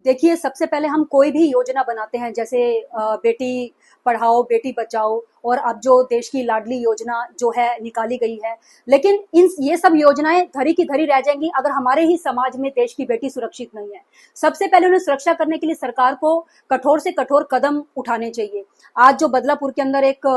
देखिए, सबसे पहले हम कोई भी योजना बनाते हैं, जैसे बेटी पढ़ाओ बेटी बचाओ, और अब जो देश की लाडली योजना जो है निकाली गई है, लेकिन इन ये सब योजनाएं धरी की धरी रह जाएंगी अगर हमारे ही समाज में देश की बेटी सुरक्षित नहीं है। सबसे पहले उन्हें सुरक्षा करने के लिए सरकार को कठोर से कठोर कदम उठाने चाहिए। आज जो बदलापुर के अंदर एक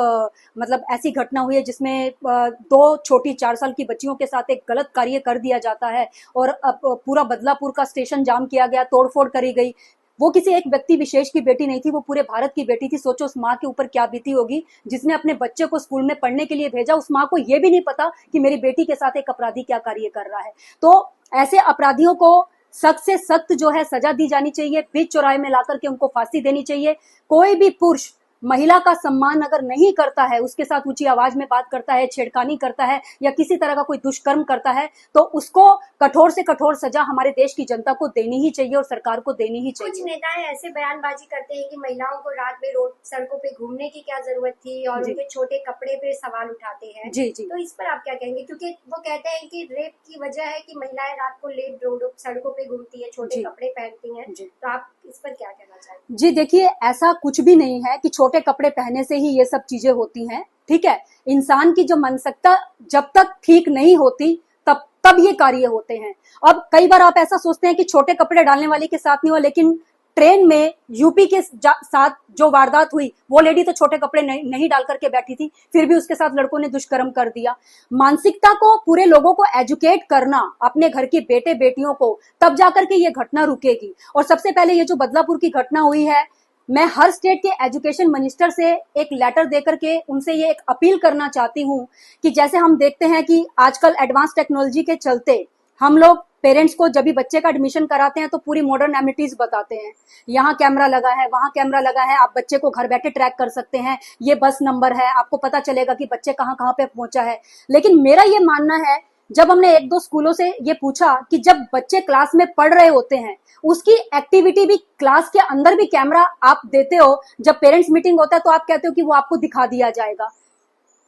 मतलब ऐसी घटना हुई है जिसमें दो छोटी 4 साल की बच्चियों के साथ एक गलत कार्य कर दिया जाता है, और अब पूरा बदलापुर का स्टेशन जाम किया गया, तोड़फोड़ करी गई। वो किसी एक व्यक्ति विशेष की बेटी नहीं थी, वो पूरे भारत की बेटी थी। सोचो उस माँ के ऊपर क्या बीती होगी जिसने अपने बच्चे को स्कूल में पढ़ने के लिए भेजा। उस माँ को ये भी नहीं पता कि मेरी बेटी के साथ एक अपराधी क्या कार्य कर रहा है। तो ऐसे अपराधियों को सख्त से सख्त जो है सजा दी जानी चाहिए, बीच चौराहे में लाकर के उनको फांसी देनी चाहिए। कोई भी पुरुष महिला का सम्मान अगर नहीं करता है, उसके साथ ऊंची आवाज में बात करता है, छेड़खानी करता है, या किसी तरह का कोई दुष्कर्म करता है, तो उसको कठोर से कठोर सजा हमारे देश की जनता को देनी ही चाहिए और सरकार को देनी ही चाहिए। कुछ नेताएं ऐसे बयानबाजी करते हैं कि महिलाओं को रात में रोड सड़कों पे घूमने की क्या जरूरत थी, और उनके छोटे कपड़े पे सवाल उठाते हैं। जी जी। तो इस पर आप क्या कहेंगे? क्योंकि वो कहते हैं कि रेप की वजह है कि महिलाएं रात को लेट रोड सड़कों पे घूमती है, छोटे कपड़े पहनती हैं। तो आप इस पर क्या कहना चाहेंगे? जी देखिए, ऐसा कुछ भी नहीं है कि छोटे कपड़े पहनने से ही ये सब चीजें होती हैं। ठीक है, इंसान की जो मानसिकता जब तक ठीक नहीं होती तब ये कार्य होते हैं। अब कई बार आप ऐसा सोचते हैं कि छोटे कपड़े डालने वाले के साथ नहीं हुआ, लेकिन ट्रेन में यूपी के साथ जो वारदात हुई, वो लेडी तो छोटे कपड़े नहीं डाल करके बैठी थी, फिर भी उसके साथ लड़कों ने दुष्कर्म कर दिया। मानसिकता को पूरे लोगों को एजुकेट करना, अपने घर के बेटे बेटियों को, तब जाकर के ये घटना रुकेगी। और सबसे पहले ये जो बदलापुर की घटना हुई है, मैं हर स्टेट के एजुकेशन मिनिस्टर से एक लेटर देकर के उनसे ये एक अपील करना चाहती हूँ कि जैसे हम देखते हैं कि आजकल एडवांस टेक्नोलॉजी के चलते हम लोग पेरेंट्स को जब भी बच्चे का एडमिशन कराते हैं तो पूरी मॉडर्न एमिनिटीज बताते हैं, यहाँ कैमरा लगा है, वहां कैमरा लगा है, आप बच्चे को घर बैठे ट्रैक कर सकते हैं, ये बस नंबर है, आपको पता चलेगा कि बच्चे कहाँ कहाँ पे पहुंचा है। लेकिन मेरा ये मानना है, जब हमने 1-2 स्कूलों से ये पूछा कि जब बच्चे क्लास में पढ़ रहे होते हैं, उसकी एक्टिविटी भी क्लास के अंदर भी कैमरा आप देते हो, जब पेरेंट्स मीटिंग होता है तो आप कहते हो कि वो आपको दिखा दिया जाएगा,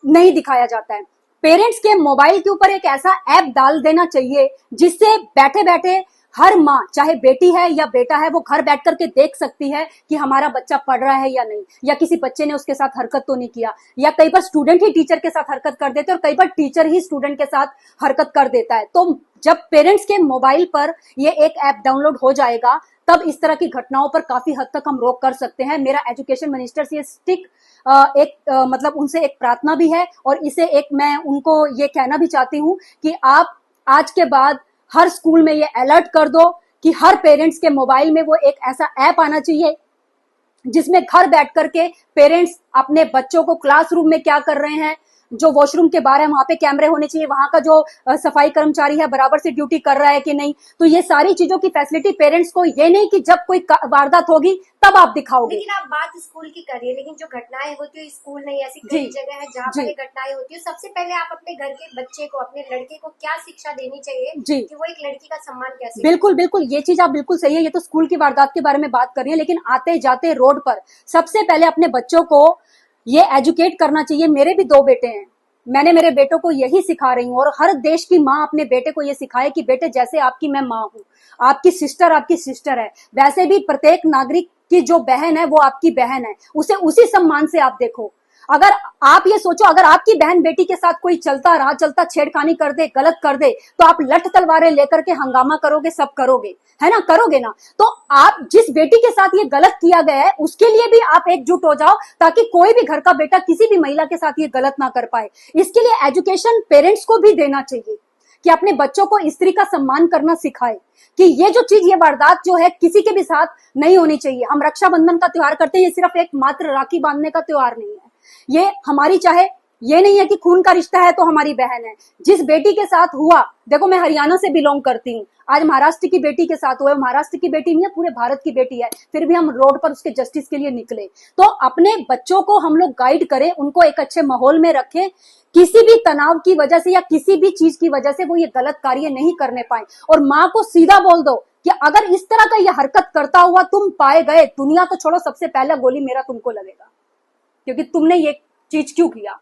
नहीं दिखाया जाता है। पेरेंट्स के मोबाइल के ऊपर एक ऐसा ऐप डाल देना चाहिए जिससे बैठे बैठे हर माँ, चाहे बेटी है या बेटा है, वो घर बैठ करके देख सकती है कि हमारा बच्चा पढ़ रहा है या नहीं, या किसी बच्चे ने उसके साथ हरकत तो नहीं किया। या कई बार स्टूडेंट ही टीचर के साथ हरकत कर देते हैं, और कई बार टीचर ही स्टूडेंट के साथ हरकत कर देता है। तो जब पेरेंट्स के मोबाइल पर ये एक ऐप डाउनलोड हो जाएगा, तब इस तरह की घटनाओं पर काफी हद तक हम रोक कर सकते हैं। मेरा एजुकेशन मिनिस्टर से मतलब उनसे एक प्रार्थना भी है, और इसे एक मैं उनको ये कहना भी चाहती हूँ कि आप आज के बाद हर स्कूल में ये अलर्ट कर दो कि हर पेरेंट्स के मोबाइल में वो एक ऐसा ऐप आना चाहिए जिसमें घर बैठ करके पेरेंट्स अपने बच्चों को क्लासरूम में क्या कर रहे हैं, जो वॉशरूम के बाहर है वहां पे कैमरे होने चाहिए, वहां का जो सफाई कर्मचारी है बराबर से ड्यूटी कर रहा है कि नहीं। तो ये सारी चीजों की फैसिलिटी पेरेंट्स को, ये नहीं कि जब कोई वारदात होगी तब आप दिखाओगे। लेकिन आप बात स्कूल की करिए, लेकिन जो घटनाएं होती है स्कूल नहीं, ऐसी कई जगह है जहाँ पर घटनाएं होती है। सबसे पहले आप अपने घर के बच्चे को, अपने लड़के को क्या शिक्षा देनी चाहिए कि वो एक लड़की का सम्मान कैसे? बिल्कुल बिल्कुल, ये चीज आप बिल्कुल सही है। ये तो स्कूल की वारदात के बारे में बात कर रही है, लेकिन आते जाते रोड पर सबसे पहले अपने बच्चों को ये एजुकेट करना चाहिए। मेरे भी 2 बेटे हैं, मैंने मेरे बेटों को यही सिखा रही हूँ, और हर देश की माँ अपने बेटे को ये सिखाए कि बेटे, जैसे आपकी मैं माँ हूँ, आपकी सिस्टर है, वैसे भी प्रत्येक नागरिक की जो बहन है वो आपकी बहन है, उसे उसी सम्मान से आप देखो। अगर आप ये सोचो, अगर आपकी बहन बेटी के साथ कोई राह चलता छेड़खानी कर दे, गलत कर दे, तो आप लठ तलवारें लेकर के हंगामा करोगे, सब करोगे, है ना, करोगे ना। तो आप जिस बेटी के साथ ये गलत किया गया है उसके लिए भी आप एकजुट हो जाओ, ताकि कोई भी घर का बेटा किसी भी महिला के साथ ये गलत ना कर पाए। इसके लिए एजुकेशन पेरेंट्स को भी देना चाहिए कि अपने बच्चों को स्त्री का सम्मान करना सिखाए, कि ये जो चीज, ये वारदात जो है किसी के भी साथ नहीं होनी चाहिए। हम रक्षाबंधन का त्योहार करते हैं, ये सिर्फ एक मात्र राखी बांधने का त्योहार नहीं है, ये हमारी, चाहे ये नहीं है कि खून का रिश्ता है तो हमारी बहन है। जिस बेटी के साथ हुआ, देखो मैं हरियाणा से बिलोंग करती हूँ, आज महाराष्ट्र की बेटी के साथ हुआ, महाराष्ट्र की बेटी नहीं है, पूरे भारत की बेटी है, फिर भी हम रोड पर उसके जस्टिस के लिए निकले। तो अपने बच्चों को हम लोग गाइड करें, उनको एक अच्छे माहौल में रखें, किसी भी तनाव की वजह से या किसी भी चीज की वजह से वो ये गलत कार्य नहीं करने पाए। और माँ को सीधा बोल दो कि अगर इस तरह का ये हरकत करता हुआ तुम पाए गए, दुनिया तो छोड़ो, सबसे पहला गोली मेरा तुमको लगेगा, क्योंकि तुमने ये चीज क्यों किया।